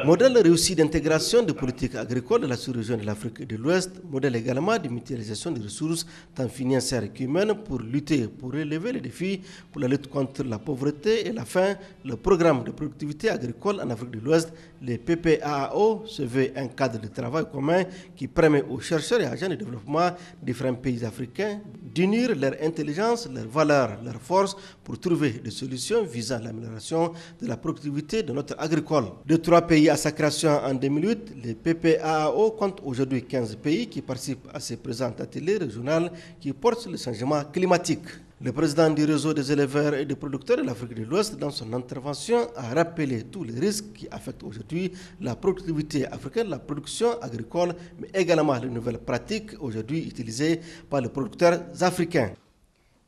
Modèle réussi d'intégration des politiques agricoles de la sous-région de l'Afrique de l'Ouest, modèle également de mutualisation des ressources tant financières qu'humaines pour lutter, pour relever les défis pour la lutte contre la pauvreté et la faim. Le programme de productivité agricole en Afrique de l'Ouest, le PPAAO, se veut un cadre de travail commun qui permet aux chercheurs et agents de développement de différents pays africains d'unir leur intelligence, leurs valeurs, leurs forces pour trouver des solutions visant l'amélioration de la productivité de notre agricole. De 3 pays à sa création en 2008, le PPAAO compte aujourd'hui 15 pays qui participent à ce présent atelier régional qui porte sur le changement climatique. Le président du réseau des éleveurs et des producteurs de l'Afrique de l'Ouest, dans son intervention, a rappelé tous les risques qui affectent aujourd'hui la productivité africaine, la production agricole, mais également les nouvelles pratiques aujourd'hui utilisées par les producteurs africains.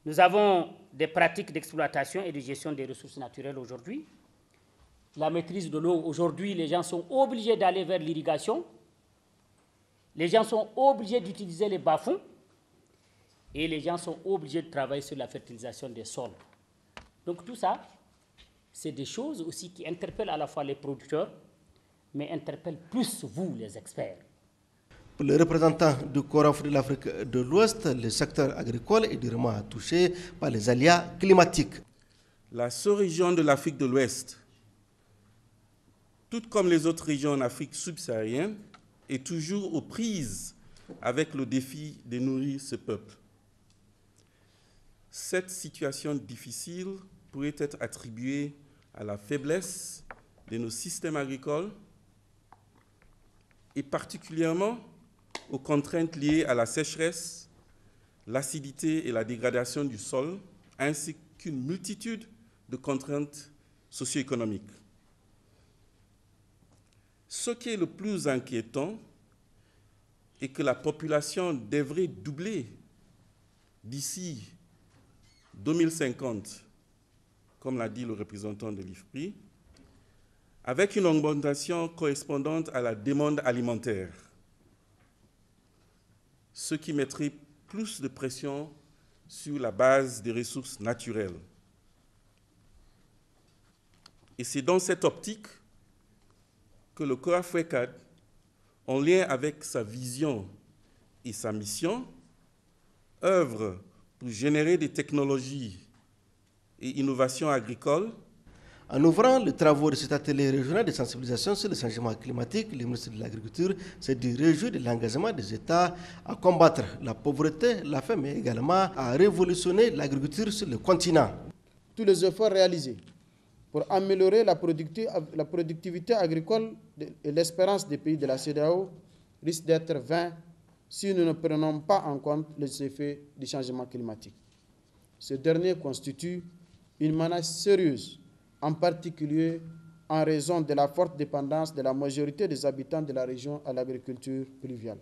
Nous avons des pratiques d'exploitation et de gestion des ressources naturelles aujourd'hui. La maîtrise de l'eau, aujourd'hui, les gens sont obligés d'aller vers l'irrigation. Les gens sont obligés d'utiliser les bas-fonds. Et les gens sont obligés de travailler sur la fertilisation des sols. Donc tout ça, c'est des choses aussi qui interpellent à la fois les producteurs, mais interpellent plus vous, les experts. Pour les représentants du CORAF de l'Afrique de l'Ouest, le secteur agricole est durement touché par les aléas climatiques. La sous-région de l'Afrique de l'Ouest, tout comme les autres régions en Afrique subsaharienne, est toujours aux prises avec le défi de nourrir ce peuple. Cette situation difficile pourrait être attribuée à la faiblesse de nos systèmes agricoles et particulièrement aux contraintes liées à la sécheresse, l'acidité et la dégradation du sol, ainsi qu'une multitude de contraintes socio-économiques. Ce qui est le plus inquiétant est que la population devrait doubler d'ici 2050, comme l'a dit le représentant de l'IFPRI, avec une augmentation correspondante à la demande alimentaire, ce qui mettrait plus de pression sur la base des ressources naturelles. Et c'est dans cette optique que le CORAF-WECAD, en lien avec sa vision et sa mission, œuvre pour générer des technologies et innovations agricoles. En ouvrant les travaux de cet atelier régional de sensibilisation sur le changement climatique, le ministre de l'Agriculture s'est dit réjoui de l'engagement des États à combattre la pauvreté, la faim, mais également à révolutionner l'agriculture sur le continent. Tous les efforts réalisés pour améliorer la productivité agricole et l'espérance des pays de la CEDEAO risquent d'être vains si nous ne prenons pas en compte les effets du changement climatique. Ce dernier constitue une menace sérieuse, en particulier en raison de la forte dépendance de la majorité des habitants de la région à l'agriculture pluviale.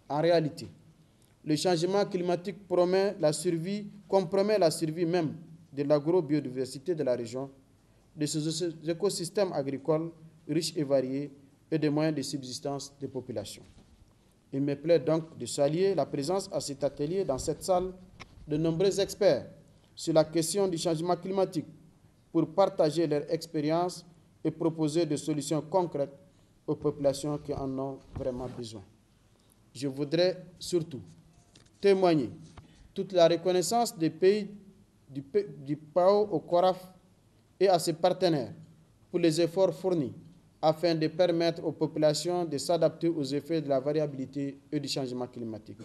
En réalité, le changement climatique compromet la survie même de l'agrobiodiversité de la région, de ses écosystèmes agricoles riches et variés et des moyens de subsistance des populations. Il me plaît donc de saluer la présence à cet atelier dans cette salle de nombreux experts sur la question du changement climatique pour partager leur expérience et proposer des solutions concrètes aux populations qui en ont vraiment besoin. Je voudrais surtout témoigner toute la reconnaissance des pays du PAO au CORAF et à ses partenaires pour les efforts fournis afin de permettre aux populations de s'adapter aux effets de la variabilité et du changement climatique.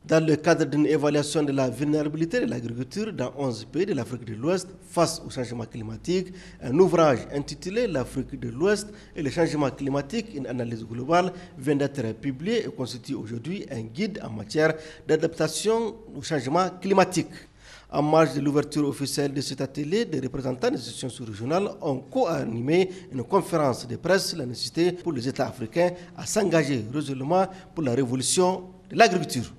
Dans le cadre d'une évaluation de la vulnérabilité de l'agriculture dans 11 pays de l'Afrique de l'Ouest face au changement climatique, un ouvrage intitulé « L'Afrique de l'Ouest et le changement climatique, une analyse globale » vient d'être publié et constitue aujourd'hui un guide en matière d'adaptation au changement climatique. En marge de l'ouverture officielle de cet atelier, des représentants des institutions sous-régionales ont co-animé une conférence de presse sur la nécessité pour les États africains à s'engager résolument pour la révolution de l'agriculture.